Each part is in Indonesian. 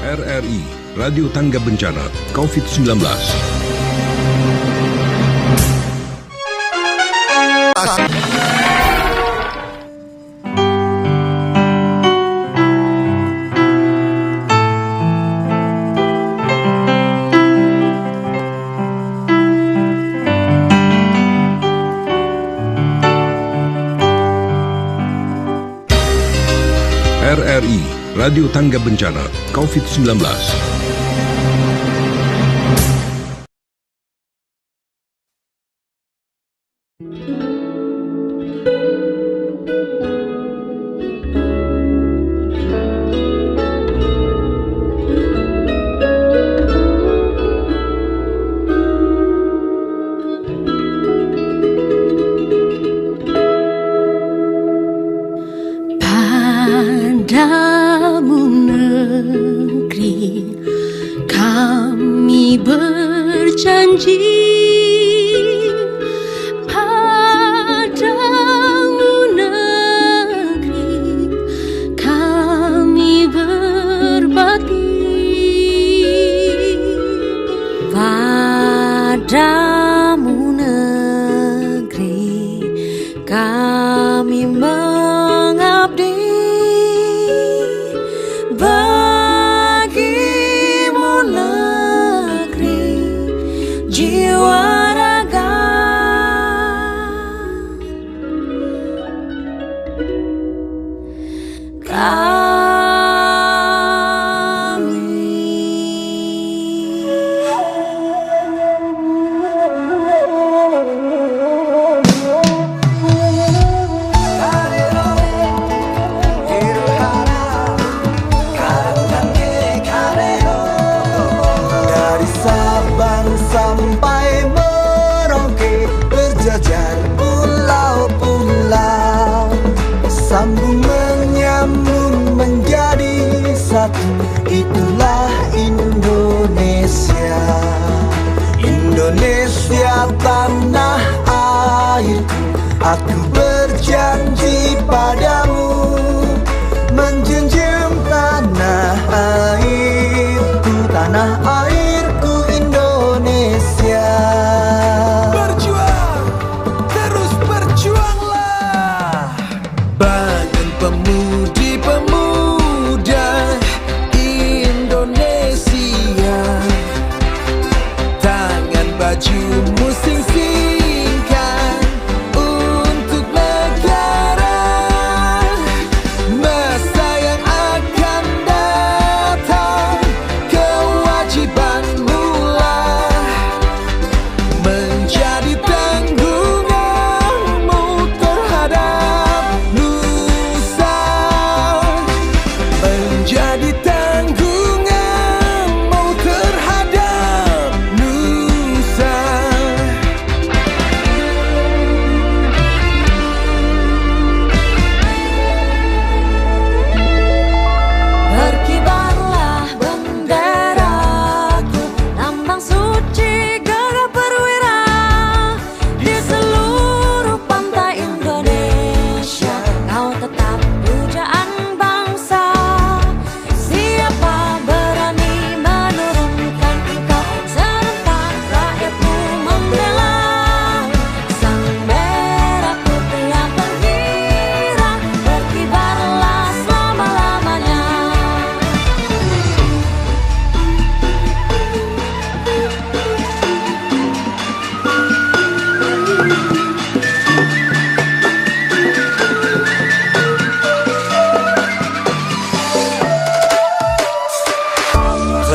RRI, Radio Tangga Bencana COVID-19. RRI, Radio Tangga Bencana COVID-19. Padamu negeri kami berjanji, padamu negeri kami berbakti, padamu negeri kami mengabdi. Bagimu negeri jiwa raga, sampai Merauke, berjajar pulau-pulau, sambung menyambung menjadi satu. Itulah Indonesia, Indonesia tanah airku. Aku berjanji padamu menjunjung tanah airku, tanah airku Indonesia. Berjuang, terus berjuanglah. Bangun pemudi-pemuda Indonesia, tangan bajumu sing-singkan untuk negara. Masa yang akan datang, kewajibanmu menjadi tanggunganmu terhadap Nusa, menjadi tanggunganmu terhadap Nusa. berkibarlah benderaku, lambang suci gagah perwira. Di seluruh pantai Indonesia kau tetap pujaan bangsa. Siapa berani menurunkan engkau, serentak rakyatmu membela. Sang merah putih yang berkilau, berkibarlah selama-lamanya.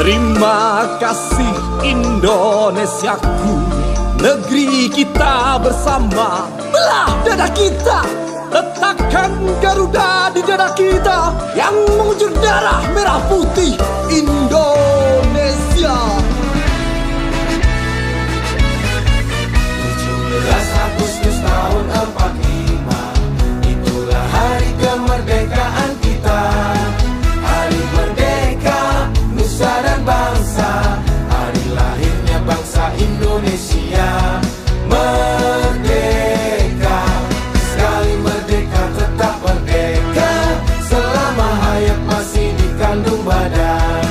Terima kasih Indonesiaku, negeri kita bersama. Belah dada kita, letakkan Garuda di dada kita yang mengucur darah merah putih Indonesia. 17 Agustus tahun 45, itulah hari kemerdekaan kita. Hari merdeka nusa dan bangsa, hari lahirnya bangsa Indonesia. Merdeka, sekali merdeka tetap merdeka, selama hayat masih dikandung badan.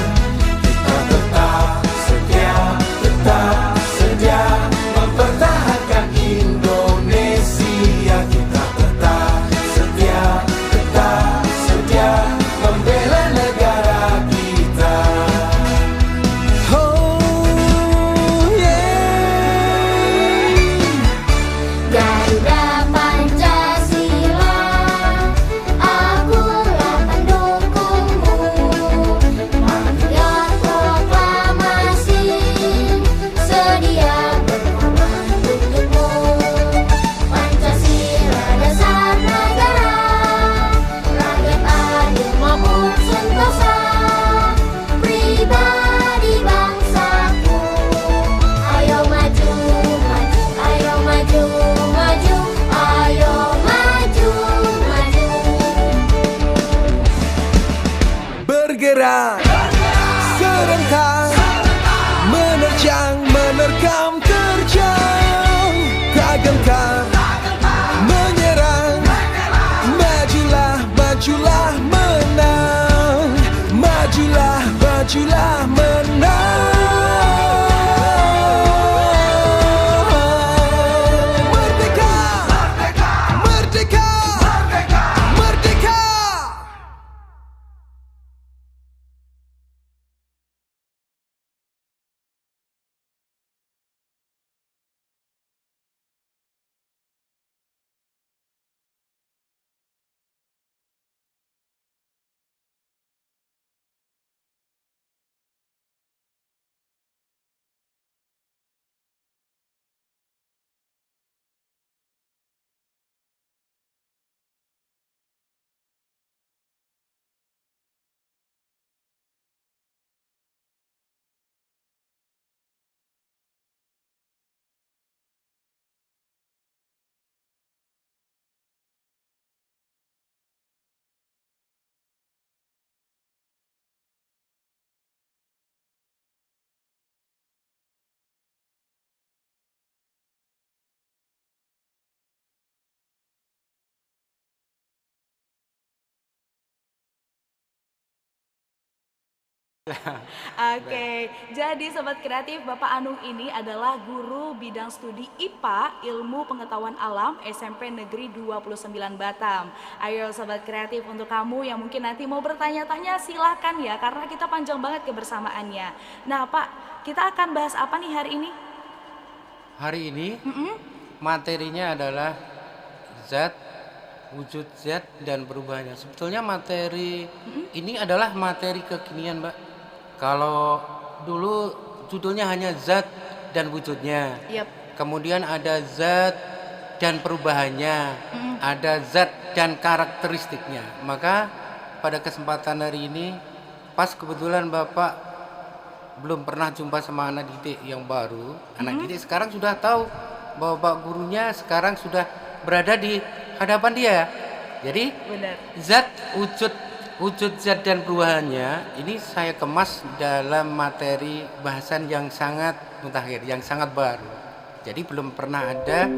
bergerak serentak, menerjang, menerkam, terjang, tak gentar, menyerang, majulah, majulah, menang, majulah, majulah, menang. Merdeka, merdeka, merdeka, merdeka. Oke, jadi Sobat Kreatif, Bapak Anung ini adalah guru bidang studi IPA, Ilmu Pengetahuan Alam, SMP Negeri 29 Batam. Ayo Sobat Kreatif, untuk kamu yang mungkin nanti mau bertanya-tanya silahkan ya, karena kita panjang banget kebersamaannya. Nah Pak, kita akan bahas apa nih hari ini? Hari ini materinya adalah zat, wujud zat, dan perubahannya. Sebetulnya materi ini adalah materi kekinian, Mbak. Kalau dulu judulnya hanya zat dan wujudnya. Yap. Kemudian ada zat dan perubahannya, ada zat dan karakteristiknya. Maka pada kesempatan hari ini, pas kebetulan Bapak belum pernah jumpa sama anak didik yang baru, anak didik sekarang sudah tahu bahwa Bapak gurunya sekarang sudah berada di hadapan dia. Jadi Benar. zat, wujud zat dan perubahannya ini saya kemas dalam materi bahasan yang sangat mutakhir, yang sangat baru. Jadi belum pernah ada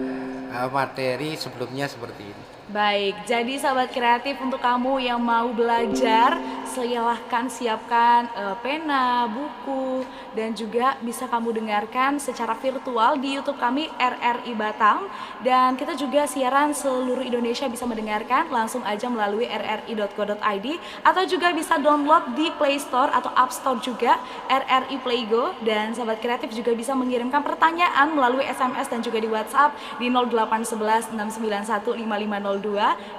materi sebelumnya seperti ini. Baik, jadi Sahabat Kreatif, untuk kamu yang mau belajar, silahkan siapkan pena, buku, dan juga bisa kamu dengarkan secara virtual di YouTube kami RRI Batam. Dan kita juga siaran seluruh Indonesia bisa mendengarkan langsung aja melalui rri.co.id, atau juga bisa download di Play Store atau App Store juga RRI Playgo. Dan Sahabat Kreatif juga bisa mengirimkan pertanyaan melalui SMS dan juga di WhatsApp di 0811 691 5502,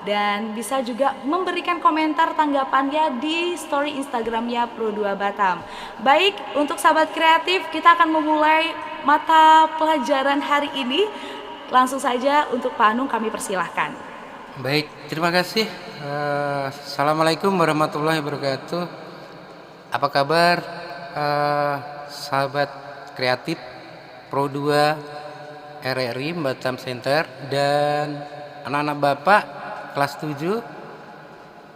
dan bisa juga memberikan komentar tanggapannya di story Instagramnya Pro2 Batam. Baik, untuk Sahabat Kreatif, kita akan memulai mata pelajaran hari ini. Langsung saja untuk Pak Anung kami persilahkan. Baik, terima kasih. Assalamualaikum warahmatullahi wabarakatuh. Apa kabar sahabat kreatif Pro2 RRI Batam Center dan anak-anak Bapak kelas 7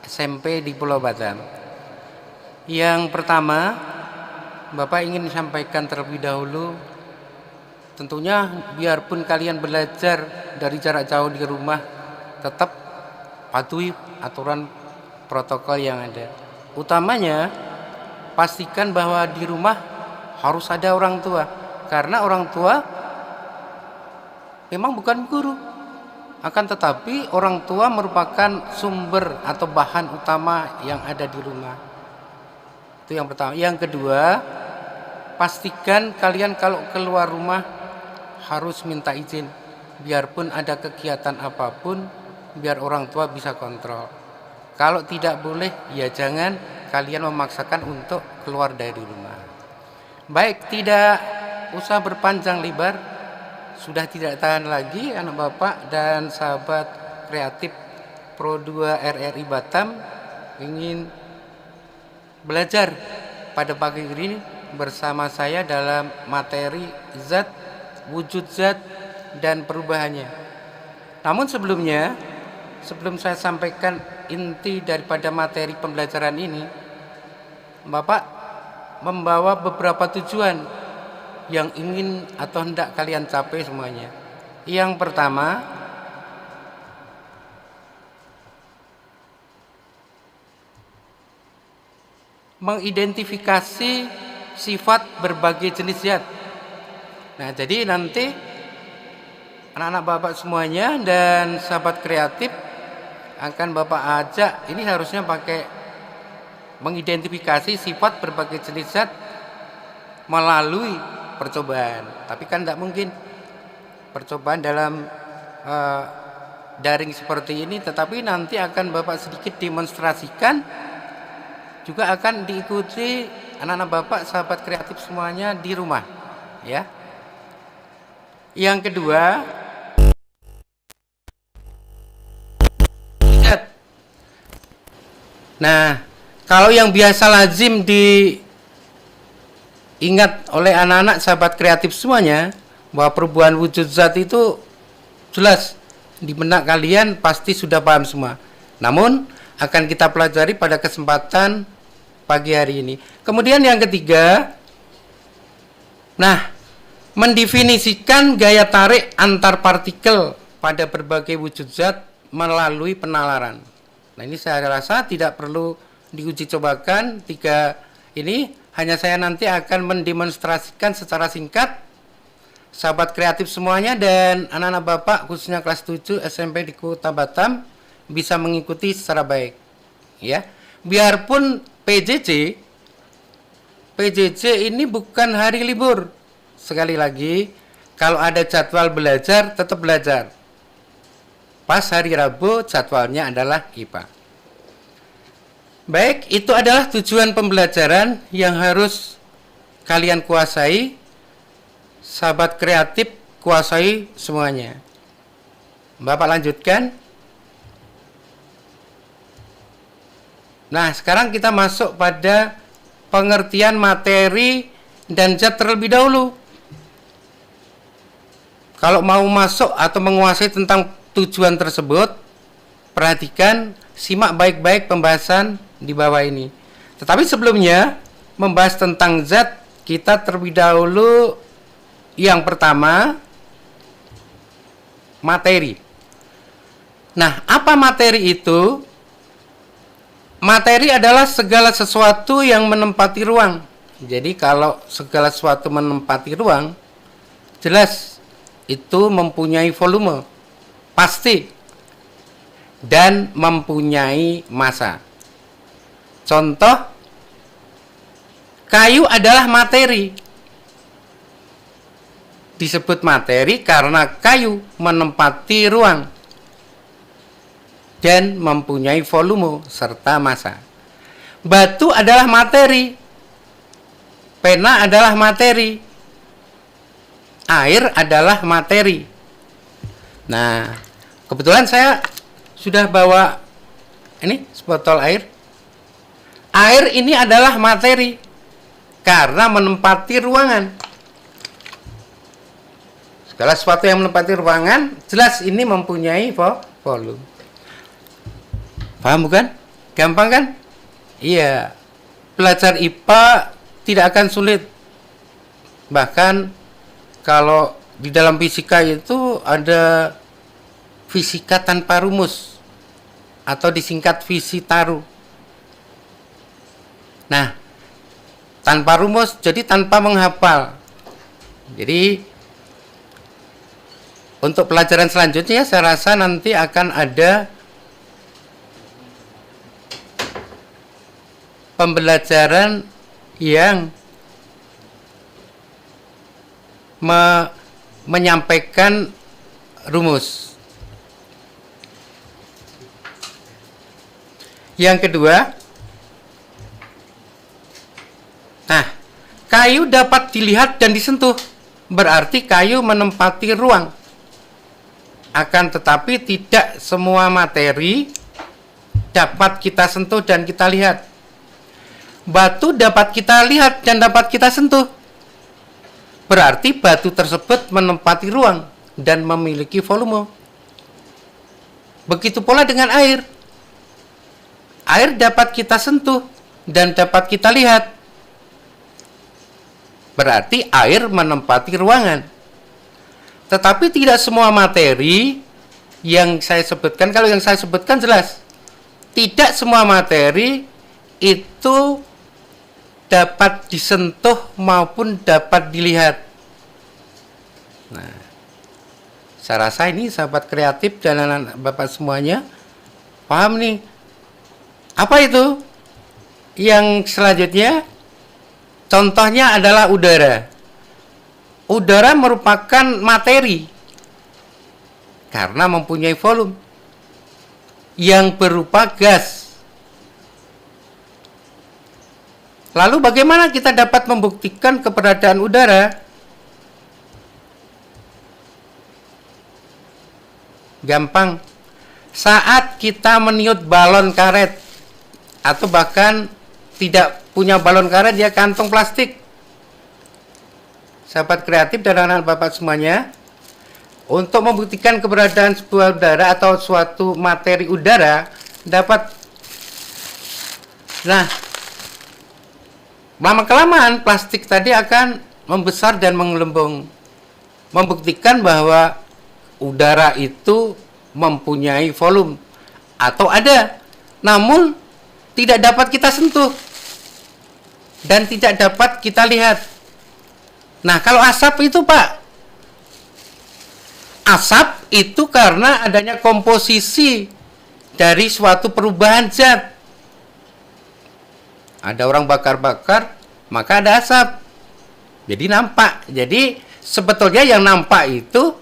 SMP di Pulau Batam. Yang pertama, Bapak ingin sampaikan terlebih dahulu, tentunya biarpun kalian belajar dari jarak jauh di rumah, tetap patuhi aturan protokol yang ada. Utamanya, pastikan bahwa di rumah harus ada orang tua, karena orang tua memang bukan guru. Akan tetapi orang tua merupakan sumber atau bahan utama yang ada di rumah. Itu yang pertama. Yang kedua, pastikan kalian kalau keluar rumah harus minta izin. Biarpun ada kegiatan apapun, biar orang tua bisa kontrol. Kalau tidak boleh, ya jangan kalian memaksakan untuk keluar dari rumah. Baik, tidak usah berpanjang lebar. Sudah tidak tahan lagi anak Bapak dan sahabat kreatif Pro2 RRI Batam ingin belajar pada pagi ini bersama saya dalam materi zat, wujud zat, dan perubahannya. Namun sebelumnya, sebelum saya sampaikan inti daripada materi pembelajaran ini, Bapak membawa beberapa tujuan yang ingin atau hendak kalian capai semuanya. Yang pertama, mengidentifikasi sifat berbagai jenis zat. Nah, jadi nanti anak-anak Bapak semuanya dan sahabat kreatif akan Bapak ajak, ini harusnya pakai mengidentifikasi sifat berbagai jenis zat melalui percobaan. Tapi kan tidak mungkin percobaan dalam daring seperti ini, tetapi nanti akan Bapak sedikit demonstrasikan, juga akan diikuti anak-anak Bapak sahabat kreatif semuanya di rumah, ya. Yang kedua, nah, kalau yang biasa lazim diingat oleh anak-anak sahabat kreatif semuanya, bahwa perubahan wujud zat itu jelas di benak kalian pasti sudah paham semua. Namun akan kita pelajari pada kesempatan pagi hari ini. Kemudian yang ketiga, nah, mendefinisikan gaya tarik antar partikel pada berbagai wujud zat melalui penalaran. Nah, ini saya rasa tidak perlu diuji cobakan, tiga ini hanya saya nanti akan mendemonstrasikan secara singkat. Sahabat kreatif semuanya dan anak-anak Bapak khususnya kelas 7 SMP di Kota Batam bisa mengikuti secara baik, ya. Biarpun PJJ ini bukan hari libur. Sekali lagi, kalau ada jadwal belajar tetap belajar. Pas hari Rabu jadwalnya adalah IPA. Baik, itu adalah tujuan pembelajaran yang harus kalian kuasai. Sahabat kreatif kuasai semuanya. Bapak lanjutkan. Nah, sekarang kita masuk pada pengertian materi dan zat terlebih dahulu. Kalau mau masuk atau menguasai tentang tujuan tersebut, perhatikan, simak baik-baik pembahasan di bawah ini. Tetapi sebelumnya membahas tentang zat, kita terlebih dahulu yang pertama, materi. Nah, apa materi itu? Materi adalah segala sesuatu yang menempati ruang. Jadi kalau segala sesuatu menempati ruang, jelas itu mempunyai volume, pasti, dan mempunyai massa. Contoh, kayu adalah materi. Disebut materi karena kayu menempati ruang dan mempunyai volume serta massa. Batu adalah materi. Pena adalah materi. Air adalah materi. Nah, kebetulan saya sudah bawa ini sebotol air. Air ini adalah materi karena menempati ruangan. Segala sesuatu yang menempati ruangan, jelas ini mempunyai volume. Paham bukan? Gampang kan? Iya. Belajar IPA tidak akan sulit. Bahkan kalau di dalam fisika itu ada fisika tanpa rumus atau disingkat Fisitaru. Nah, tanpa rumus jadi tanpa menghafal. Jadi untuk pelajaran selanjutnya saya rasa nanti akan ada pembelajaran yang menyampaikan rumus. Yang kedua, nah, kayu dapat dilihat dan disentuh, berarti kayu menempati ruang. Akan tetapi tidak semua materi dapat kita sentuh dan kita lihat. Batu dapat kita lihat dan dapat kita sentuh. Berarti batu tersebut menempati ruang dan memiliki volume. Begitu pula dengan air. Air dapat kita sentuh dan dapat kita lihat. Berarti air menempati ruangan. Tetapi tidak semua materi yang saya sebutkan, kalau yang saya sebutkan jelas. Tidak semua materi itu dapat disentuh maupun dapat dilihat. Nah, saya rasa ini sahabat kreatif dan anak Bapak semuanya paham nih. Apa itu? Yang selanjutnya, contohnya adalah udara. Udara merupakan materi karena mempunyai volume yang berupa gas. Lalu bagaimana kita dapat membuktikan keberadaan udara? Gampang. Saat kita meniup balon karet atau bahkan tidak punya balon karet, ya kantong plastik. Sahabat kreatif dan anak Bapak semuanya, untuk membuktikan keberadaan sebuah udara atau suatu materi udara dapat, nah, lama-kelamaan plastik tadi akan membesar dan menggelembung, membuktikan bahwa udara itu mempunyai volume atau ada, namun tidak dapat kita sentuh dan tidak dapat kita lihat. Nah, kalau asap itu, Pak, asap itu karena adanya komposisi dari suatu perubahan zat. Ada orang bakar-bakar, maka ada asap. Jadi nampak. Jadi sebetulnya yang nampak itu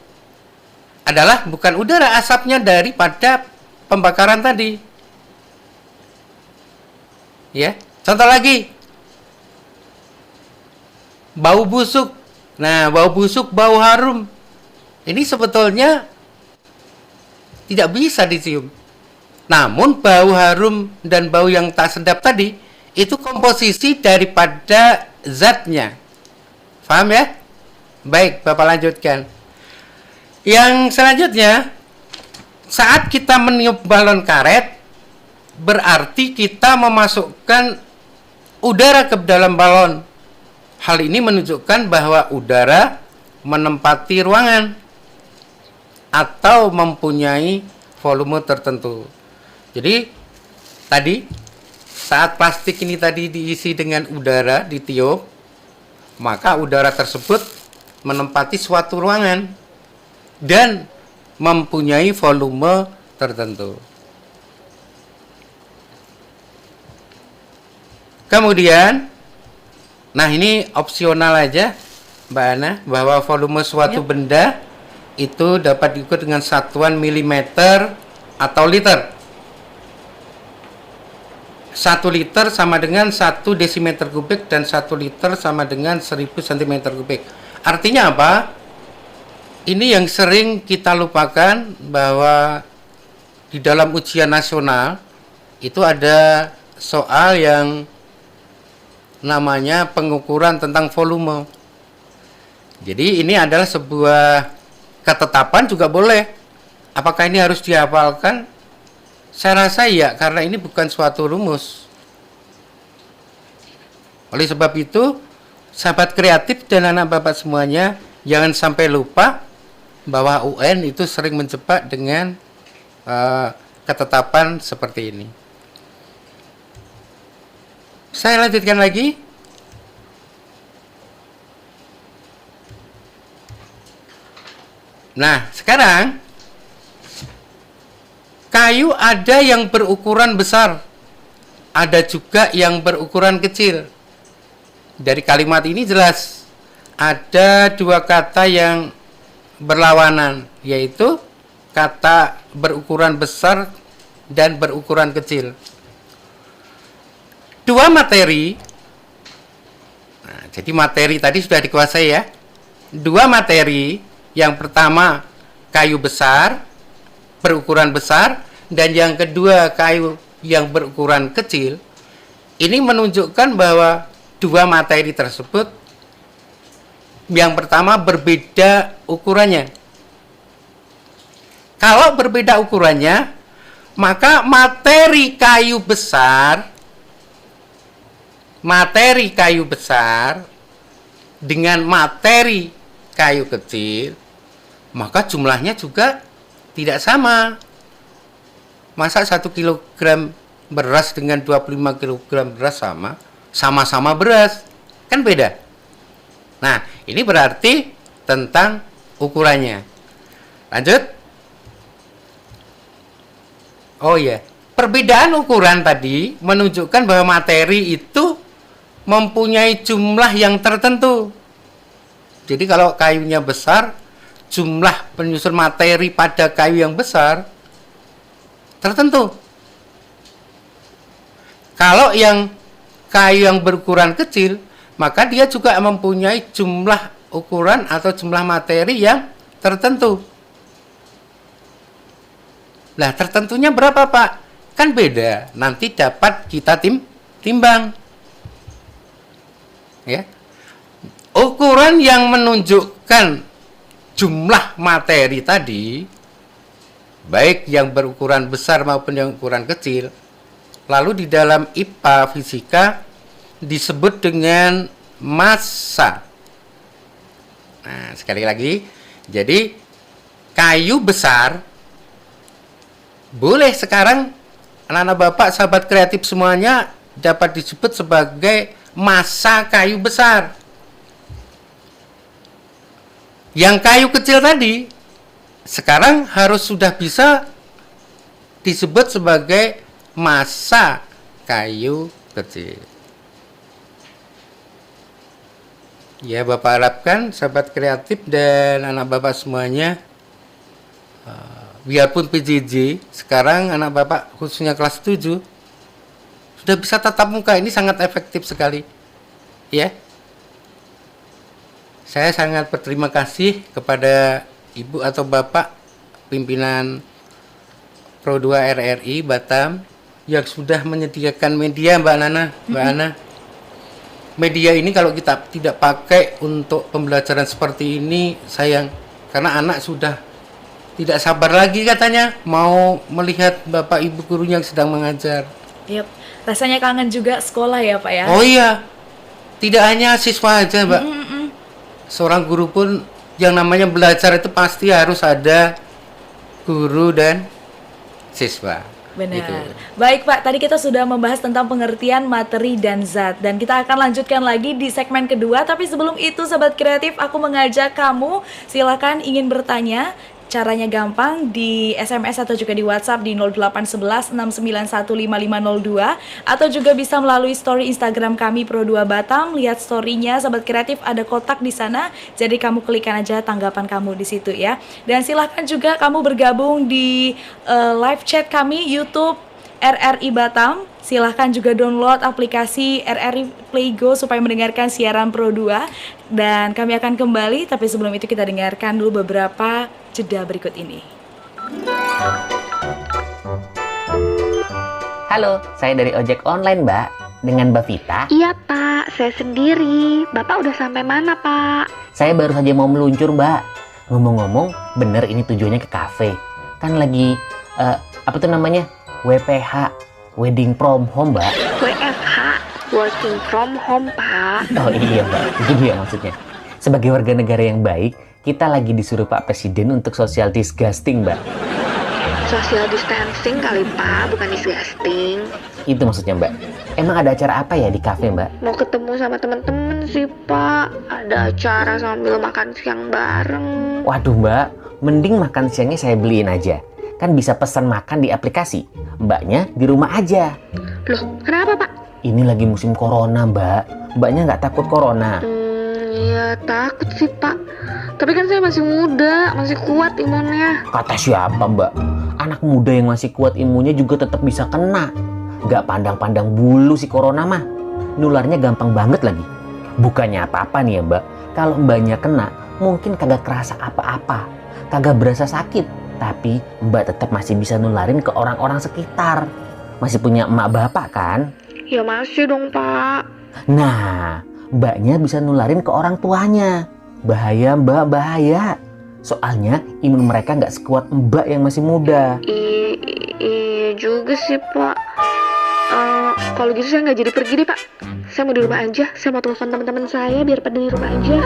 adalah bukan udara, asapnya daripada pembakaran tadi. Ya, contoh lagi. Bau busuk. Nah, bau busuk, bau harum. Ini sebetulnya tidak bisa dicium. Namun bau harum dan bau yang tak sedap tadi itu komposisi daripada zatnya. Paham ya? Baik, Bapak lanjutkan. Yang selanjutnya, saat kita meniup balon karet, berarti kita memasukkan udara ke dalam balon. Hal ini menunjukkan bahwa udara menempati ruangan atau mempunyai volume tertentu. Jadi, tadi saat plastik ini tadi diisi dengan udara, ditiup, maka udara tersebut menempati suatu ruangan dan mempunyai volume tertentu. Kemudian, nah ini opsional aja Mbak Ana, bahwa volume suatu benda itu dapat diukur dengan satuan milimeter atau liter. 1 liter sama dengan 1 desimeter kubik dan 1 liter sama dengan 1000 cm kubik. Artinya apa? Ini yang sering kita lupakan, bahwa di dalam ujian nasional itu ada soal yang namanya pengukuran tentang volume. Jadi ini adalah sebuah ketetapan juga boleh. Apakah ini harus dihafalkan? Saya rasa iya, karena ini bukan suatu rumus. Oleh sebab itu, sahabat kreatif dan anak Bapak semuanya, jangan sampai lupa bahwa UN itu sering menjebak dengan ketetapan seperti ini. Saya lanjutkan lagi. Nah, sekarang kayu ada yang berukuran besar, ada juga yang berukuran kecil. Dari kalimat ini jelas ada dua kata yang berlawanan, yaitu kata berukuran besar dan berukuran kecil. Dua materi, nah, jadi materi tadi sudah dikuasai ya. Dua materi, yang pertama kayu besar, berukuran besar, dan yang kedua kayu yang berukuran kecil. Ini menunjukkan bahwa dua materi tersebut, yang pertama berbeda ukurannya. Kalau berbeda ukurannya, maka materi kayu besar materi kayu besar dengan materi kayu kecil, maka jumlahnya juga tidak sama. Masa 1 kilogram beras dengan 25 kilogram beras sama-sama beras? Kan beda. Nah, ini berarti tentang ukurannya. Lanjut. Oh iya, perbedaan ukuran tadi menunjukkan bahwa materi itu mempunyai jumlah yang tertentu. Jadi kalau kayunya besar, jumlah penyusun materi pada kayu yang besar tertentu. Kalau yang kayu yang berukuran kecil, maka dia juga mempunyai jumlah ukuran atau jumlah materi yang tertentu. Nah, tertentunya berapa, Pak? Kan beda. Nanti dapat kita timbang. Ya. Ukuran yang menunjukkan jumlah materi tadi, baik yang berukuran besar maupun yang ukuran kecil, lalu di dalam IPA fisika disebut dengan massa. Nah, sekali lagi, jadi kayu besar boleh sekarang anak-anak Bapak, sahabat kreatif semuanya dapat disebut sebagai massa kayu besar. Yang kayu kecil tadi sekarang harus sudah bisa disebut sebagai massa kayu kecil. Ya, Bapak harapkan sahabat kreatif dan anak Bapak semuanya, biarpun PJJ, sekarang anak Bapak khususnya kelas 7 sudah bisa tatap muka. Ini sangat efektif sekali. Ya. Saya sangat berterima kasih kepada Ibu atau Bapak pimpinan Pro 2 RRI Batam yang sudah menyediakan media, Mbak Nana, Mbak Ana. Media ini kalau kita tidak pakai untuk pembelajaran seperti ini, sayang. Karena anak sudah tidak sabar lagi katanya mau melihat Bapak Ibu gurunya yang sedang mengajar. Yap, rasanya kangen juga sekolah ya, Pak ya. Oh iya, tidak hanya siswa aja, Mbak. Seorang guru pun yang namanya belajar itu pasti harus ada guru dan siswa. Benar. Gitu. Baik Pak, tadi kita sudah membahas tentang pengertian materi dan zat, dan kita akan lanjutkan lagi di segmen kedua. Tapi sebelum itu, Sobat Kreatif, aku mengajak kamu, silakan ingin bertanya. Caranya gampang, di SMS atau juga di WhatsApp di 0811 691 5502, atau juga bisa melalui story Instagram kami Pro 2 Batam. Lihat story-nya Sobat Kreatif, ada kotak di sana. Jadi kamu klikkan aja tanggapan kamu di situ ya. Dan silahkan juga kamu bergabung di live chat kami YouTube RRI Batam. Silahkan juga download aplikasi RRI Playgo supaya mendengarkan siaran Pro 2. Dan kami akan kembali, tapi sebelum itu kita dengarkan dulu beberapa jeda berikut ini. Halo, saya dari ojek online, Mbak. Dengan Mbak Vita. Iya Pak, saya sendiri. Bapak udah sampai mana Pak? Saya baru saja mau meluncur, Mbak. Ngomong-ngomong, bener ini tujuannya ke kafe. Kan lagi, apa tuh namanya? WPH, Wedding from Home, Mbak. WFH, Working from Home Pak. Oh iya, Mbak. Gitu ya maksudnya. Sebagai warga negara yang baik, kita lagi disuruh Pak Presiden untuk social distancing, Mbak. Social distancing kali Pak, bukan disgusting. Itu maksudnya, Mbak. Emang ada acara apa ya di kafe, Mbak? Mau ketemu sama temen-temen sih Pak. Ada acara sambil makan siang bareng. Waduh, Mbak. Mending makan siangnya saya beliin aja. Kan bisa pesan makan di aplikasi. Mbaknya di rumah aja. Loh, kenapa Pak? Ini lagi musim corona, Mbak. Mbaknya nggak takut corona? Iya takut sih Pak. Tapi kan saya masih muda, masih kuat imunnya. Kata siapa, Mbak? Anak muda yang masih kuat imunnya juga tetap bisa kena. Nggak pandang-pandang bulu si corona mah. Nularnya gampang banget lagi. Bukannya apa-apa nih ya, Mbak. Kalau Mbaknya kena, mungkin kagak kerasa apa-apa. Kagak berasa sakit. Tapi Mbak tetap masih bisa nularin ke orang-orang sekitar. Masih punya emak bapak kan? Ya masih dong Pak. Nah, Mbaknya bisa nularin ke orang tuanya. Bahaya, Mbak, bahaya. Soalnya imun mereka nggak sekuat Mbak yang masih muda. Iya juga sih Pak. Kalau gitu saya nggak jadi pergi deh Pak. Saya mau di rumah aja. Saya mau telepon teman-teman saya biar pada di rumah aja.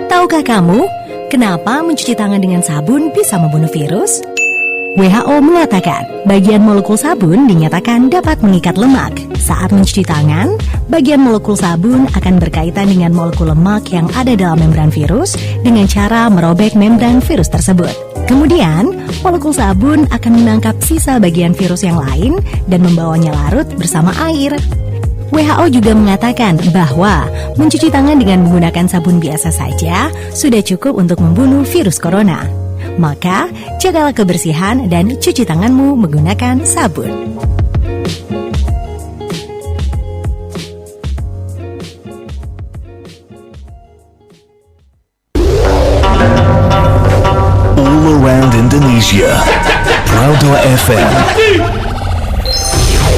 Tahukah kamu kenapa mencuci tangan dengan sabun bisa membunuh virus? WHO mengatakan, bagian molekul sabun dinyatakan dapat mengikat lemak. Saat mencuci tangan, bagian molekul sabun akan berkaitan dengan molekul lemak yang ada dalam membran virus dengan cara merobek membran virus tersebut. Kemudian, molekul sabun akan menangkap sisa bagian virus yang lain dan membawanya larut bersama air. WHO juga mengatakan bahwa mencuci tangan dengan menggunakan sabun biasa saja sudah cukup untuk membunuh virus corona. Maka, jagalah kebersihan dan cuci tanganmu menggunakan sabun. All around Indonesia, Proudwa FM.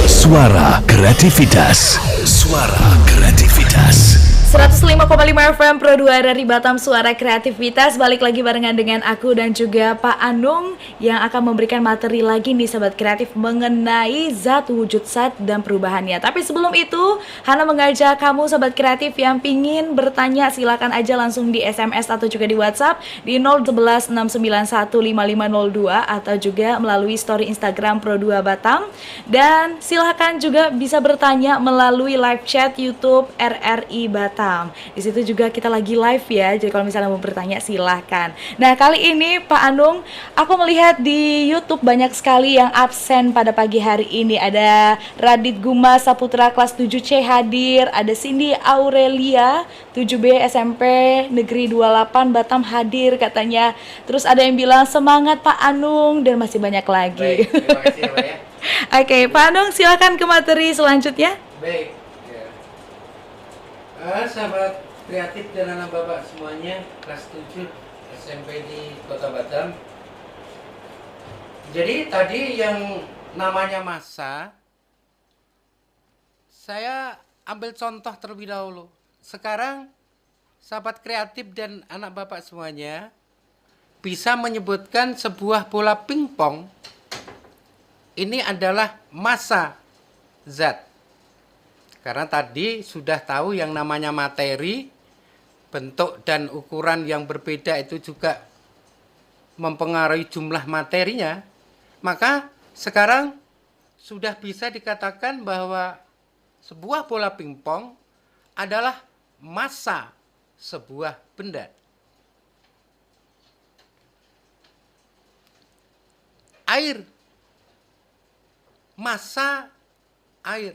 Suara kreativitas. Suara kreativitas. 105,5 FM Pro 2 dari Batam, Suara Kreativitas. Balik lagi barengan dengan aku dan juga Pak Anung yang akan memberikan materi lagi nih Sobat Kreatif mengenai zat, wujud zat, dan perubahannya. Tapi sebelum itu, Hana mengajak kamu Sobat Kreatif yang pingin bertanya, silakan aja langsung di SMS atau juga di WhatsApp di 011-691-5502 atau juga melalui story Instagram Pro 2 Batam. Dan silakan juga bisa bertanya melalui live chat YouTube RRI Batam. Di situ juga kita lagi live ya. Jadi kalau misalnya mau bertanya silahkan. Nah, kali ini Pak Anung, aku melihat di YouTube banyak sekali yang absen pada pagi hari ini. Ada Radit Guma Saputra kelas 7C hadir, ada Cindy Aurelia 7B SMP Negeri 28 Batam hadir katanya. Terus ada yang bilang semangat Pak Anung dan masih banyak lagi. Baik, terima kasih ya, Pak ya. Oke, Pak Anung silakan ke materi selanjutnya. Baik. Sahabat kreatif dan anak bapak semuanya, kelas 7 SMP di Kota Batam. Jadi tadi yang namanya massa, saya ambil contoh terlebih dahulu. Sekarang sahabat kreatif dan anak bapak semuanya bisa menyebutkan sebuah bola pingpong ini adalah massa zat. Karena tadi sudah tahu yang namanya materi, bentuk dan ukuran yang berbeda itu juga mempengaruhi jumlah materinya. Maka sekarang sudah bisa dikatakan bahwa sebuah bola pingpong adalah massa sebuah benda. Air, massa air.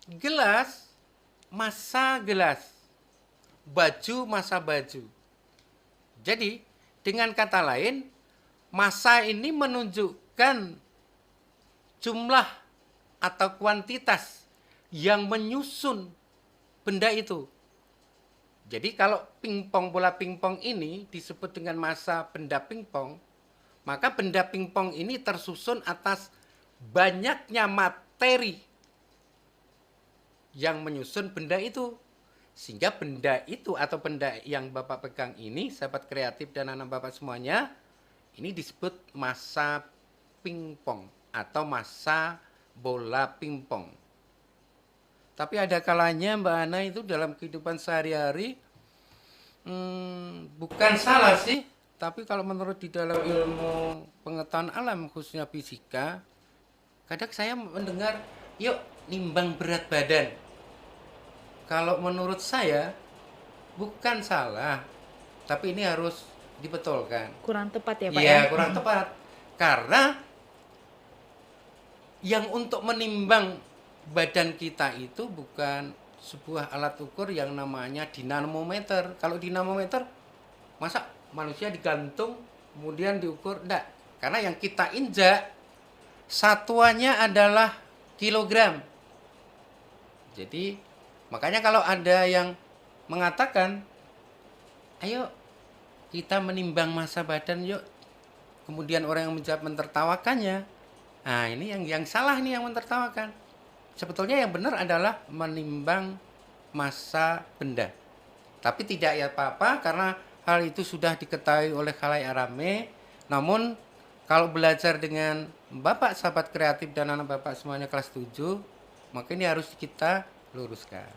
Gelas, massa gelas. Baju, massa baju. Jadi, dengan kata lain, massa ini menunjukkan jumlah atau kuantitas yang menyusun benda itu. Jadi, kalau pingpong, bola pingpong ini disebut dengan massa benda pingpong, maka benda pingpong ini tersusun atas banyaknya materi yang menyusun benda itu. Sehingga benda itu atau benda yang Bapak pegang ini, sahabat kreatif dan anak Bapak semuanya, ini disebut massa pingpong atau massa bola pingpong. Tapi ada kalanya Mbak Ana itu dalam kehidupan sehari-hari bukan salah sih, tapi kalau menurut di dalam ilmu pengetahuan alam khususnya fisika, kadang saya mendengar, yuk nimbang berat badan. Kalau menurut saya bukan salah, tapi ini harus dibetulkan. Kurang tepat ya Pak? Iya, kurang tepat. Karena yang untuk menimbang badan kita itu bukan sebuah alat ukur yang namanya dinamometer. Kalau dinamometer, masa manusia digantung kemudian diukur? Enggak. Karena yang kita injak satuannya adalah kilogram. Jadi makanya kalau ada yang mengatakan, ayo kita menimbang massa badan yuk. Kemudian orang yang menjawab mentertawakannya. Nah ini yang salah nih yang mentertawakan. Sebetulnya yang benar adalah menimbang massa benda. Tapi tidak ya apa-apa karena hal itu sudah diketahui oleh khalayak ramai. Namun kalau belajar dengan Bapak sahabat kreatif dan anak Bapak semuanya kelas 7, maka ini harus kita luruskan.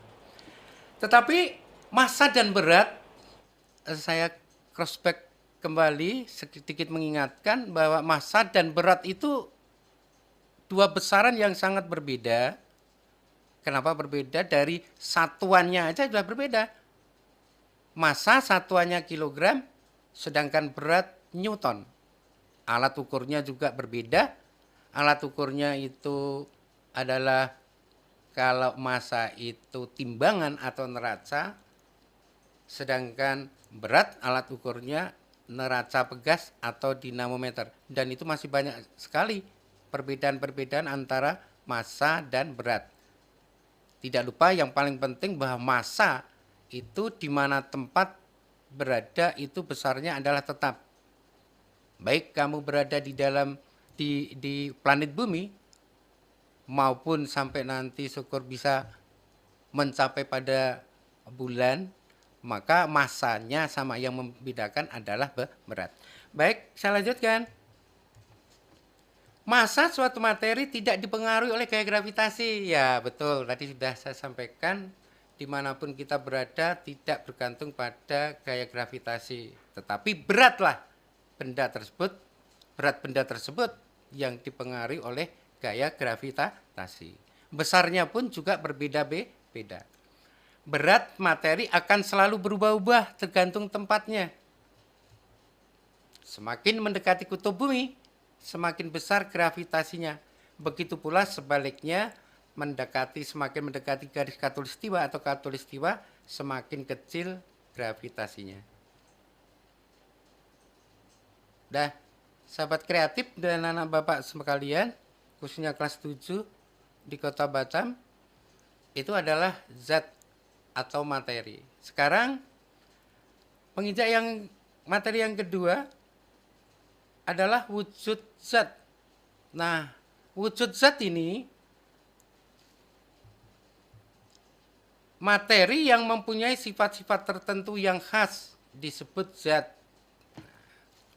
Tetapi masa dan berat, saya cross-back kembali sedikit mengingatkan bahwa masa dan berat itu dua besaran yang sangat berbeda. Kenapa berbeda? Dari satuannya aja sudah berbeda. Massa satuannya kilogram, sedangkan berat newton. Alat ukurnya juga berbeda. Alat ukurnya itu adalah kalau massa itu timbangan atau neraca, sedangkan berat alat ukurnya neraca pegas atau dinamometer. Dan itu masih banyak sekali perbedaan-perbedaan antara massa dan berat. Tidak lupa yang paling penting bahwa massa itu di mana tempat berada itu besarnya adalah tetap. Baik kamu berada di dalam di planet bumi maupun sampai nanti syukur bisa mencapai pada bulan, maka massanya sama, yang membedakan adalah berat. Baik, saya lanjutkan. Massa suatu materi tidak dipengaruhi oleh gaya gravitasi. Ya betul, tadi sudah saya sampaikan, dimanapun kita berada tidak bergantung pada gaya gravitasi. Tetapi berat benda tersebut yang dipengaruhi oleh gaya gravitasi. Besarnya pun juga berbeda-beda. Berat materi akan selalu berubah-ubah tergantung tempatnya. Semakin mendekati kutub bumi, semakin besar gravitasinya. Begitu pula sebaliknya, semakin mendekati garis khatulistiwa atau khatulistiwa, semakin kecil gravitasinya. Dah, sahabat kreatif dan anak Bapak sekalian, khususnya kelas 7 di Kota Batam, itu adalah zat atau materi. Sekarang penginjak materi yang kedua adalah wujud zat. Nah, wujud zat ini materi yang mempunyai sifat-sifat tertentu yang khas disebut zat.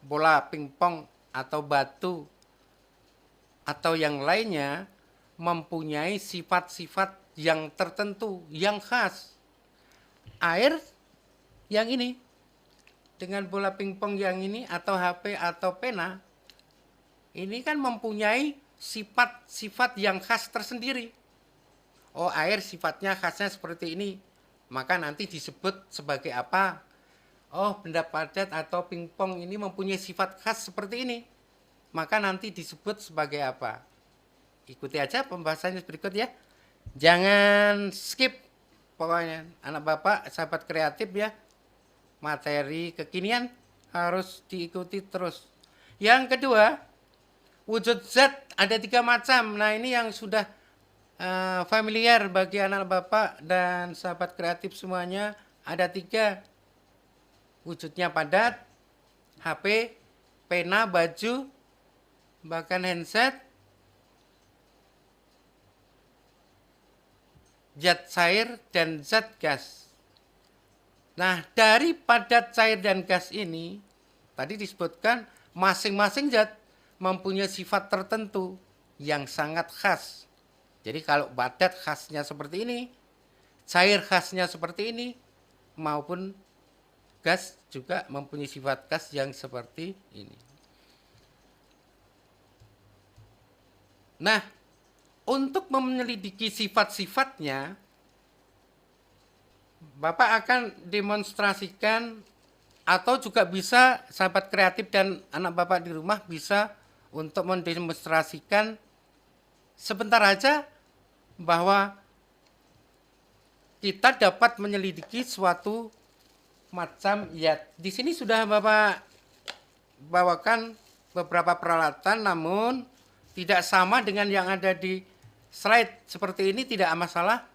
Bola pingpong atau batu atau yang lainnya mempunyai sifat-sifat yang tertentu yang khas. Air yang ini dengan bola pingpong yang ini atau HP atau pena ini kan mempunyai sifat-sifat yang khas tersendiri. Oh, air sifatnya khasnya seperti ini, maka nanti disebut sebagai apa? Oh, benda padat atau pingpong ini mempunyai sifat khas seperti ini, maka nanti disebut sebagai apa? Ikuti aja pembahasannya berikut ya. Jangan skip pokoknya anak Bapak sahabat kreatif ya. Materi kekinian harus diikuti terus. Yang kedua, wujud zat ada 3 macam. Nah, ini yang sudah familiar bagi anak Bapak dan sahabat kreatif semuanya. Ada 3. Wujudnya padat, HP, pena, baju, bahkan handset, zat cair dan zat gas. Nah, dari padat, cair, dan gas ini, tadi disebutkan masing-masing zat mempunyai sifat tertentu yang sangat khas. Jadi kalau padat khasnya seperti ini, cair khasnya seperti ini, maupun gas juga mempunyai sifat khas yang seperti ini. Nah, untuk menyelidiki sifat-sifatnya, Bapak akan demonstrasikan atau juga bisa sahabat kreatif dan anak Bapak di rumah bisa untuk mendemonstrasikan sebentar aja bahwa kita dapat menyelidiki suatu macam ya. Di sini sudah Bapak bawakan beberapa peralatan, namun tidak sama dengan yang ada di slide seperti ini, tidak masalah.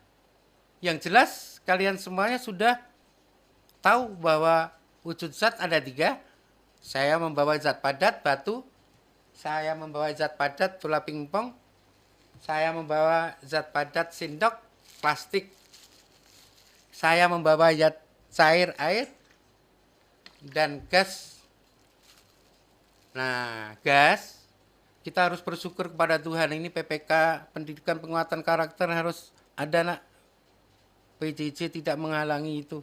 Yang jelas kalian semuanya sudah tahu bahwa wujud zat ada 3. Saya membawa zat padat, batu. Saya membawa zat padat, bola pingpong. Saya membawa zat padat, sendok, plastik. Saya membawa zat cair air dan gas. Nah, gas kita harus bersyukur kepada Tuhan. Ini PPK, pendidikan penguatan karakter, harus ada, nak. PJJ tidak menghalangi itu.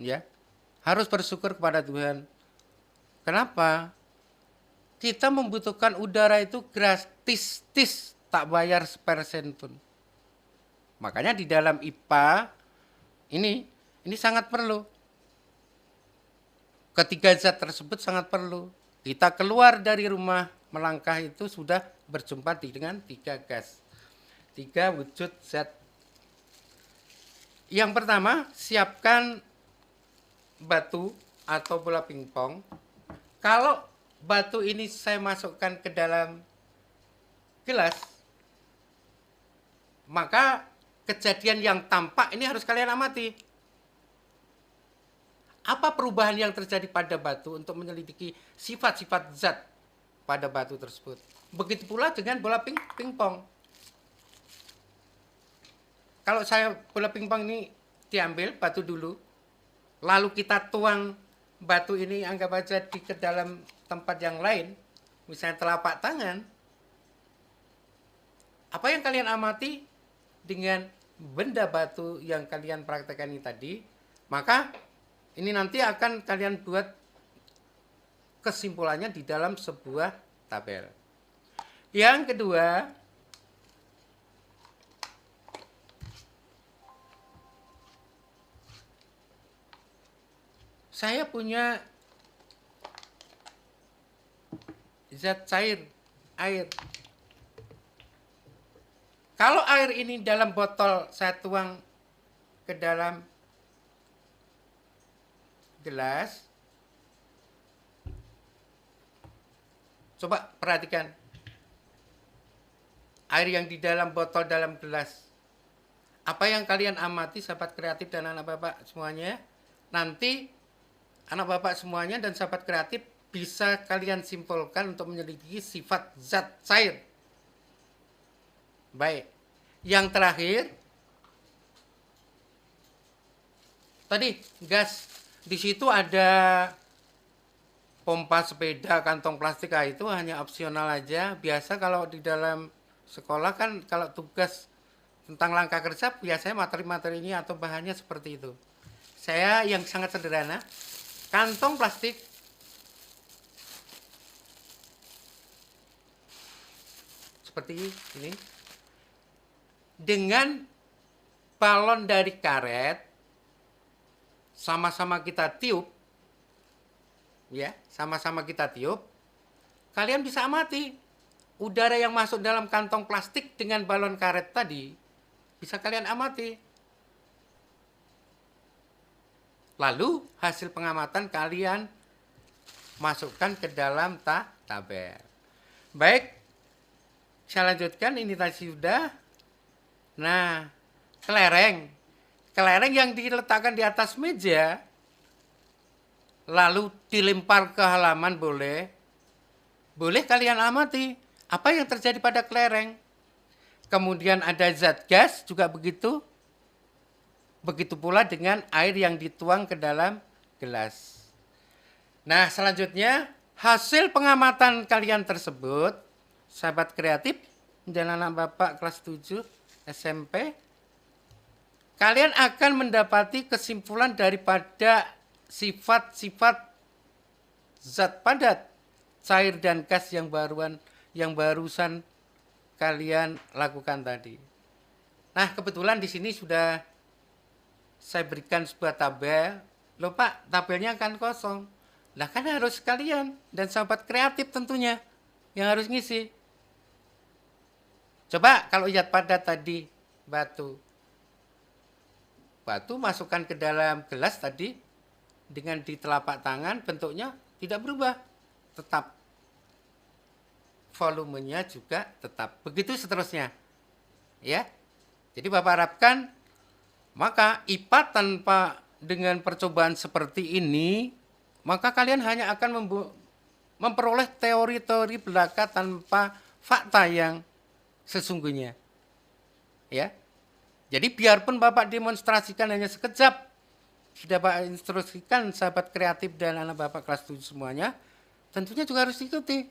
Ya. Harus bersyukur kepada Tuhan. Kenapa? Kita membutuhkan udara itu gratis, tak bayar sepersen pun. Makanya di dalam IPA ini sangat perlu. Ketiga zat tersebut sangat perlu. Kita keluar dari rumah melangkah itu sudah berjumpa dengan 3 gas. 3 wujud zat. Yang pertama, siapkan batu atau bola pingpong. Kalau batu ini saya masukkan ke dalam gelas, maka kejadian yang tampak ini harus kalian amati. Apa perubahan yang terjadi pada batu untuk menyelidiki sifat-sifat zat pada batu tersebut. Begitu pula dengan bola pingpong. Kalau saya bola pingpong ini diambil batu dulu, lalu kita tuang batu ini anggap aja ke dalam tempat yang lain, misalnya telapak tangan. Apa yang kalian amati dengan benda batu yang kalian praktekkan ini tadi, maka ini nanti akan kalian buat kesimpulannya di dalam sebuah tabel. Yang kedua, saya punya zat cair, air. Kalau air ini dalam botol saya tuang ke dalam gelas, coba perhatikan air yang di dalam botol dalam gelas. Apa yang kalian amati, sahabat kreatif dan anak bapak semuanya? Nanti anak bapak semuanya dan sahabat kreatif bisa kalian simpulkan untuk menyelidiki sifat zat cair. Baik. Yang terakhir, tadi gas. Di situ ada pompa sepeda, kantong plastik, itu hanya opsional aja. Biasa kalau di dalam sekolah kan kalau tugas tentang langkah kerja biasanya materi-materinya atau bahannya seperti itu. Saya yang sangat sederhana, kantong plastik, seperti ini, dengan balon dari karet, sama-sama kita tiup, ya, sama-sama kita tiup, kalian bisa amati udara yang masuk dalam kantong plastik dengan balon karet tadi, bisa kalian amati. Lalu hasil pengamatan kalian masukkan ke dalam tabel. Baik, saya lanjutkan, ini tadi sudah. Nah, kelereng yang diletakkan di atas meja, lalu dilempar ke halaman, boleh kalian amati apa yang terjadi pada kelereng. Kemudian ada zat gas juga begitu pula dengan air yang dituang ke dalam gelas. Nah, selanjutnya hasil pengamatan kalian tersebut, sahabat kreatif dan anak bapak kelas 7 SMP, kalian akan mendapati kesimpulan daripada sifat-sifat zat padat, cair dan gas yang barusan kalian lakukan tadi. Nah, kebetulan di sini sudah saya berikan sebuah tabel. Loh Pak, tabelnya kan kosong. Lah kan harus kalian dan sahabat kreatif tentunya yang harus ngisi. Coba kalau zat padat tadi batu masukkan ke dalam gelas tadi, dengan di telapak tangan bentuknya tidak berubah, tetap. Volumenya juga tetap. Begitu seterusnya. Ya. Jadi Bapak harapkan maka IPA tanpa dengan percobaan seperti ini, maka kalian hanya akan memperoleh teori-teori belaka tanpa fakta yang sesungguhnya. Ya. Jadi biarpun Bapak demonstrasikan hanya sekejap, sudah Bapak instruksikan sahabat kreatif dan anak Bapak kelas 7 semuanya, tentunya juga harus diikuti.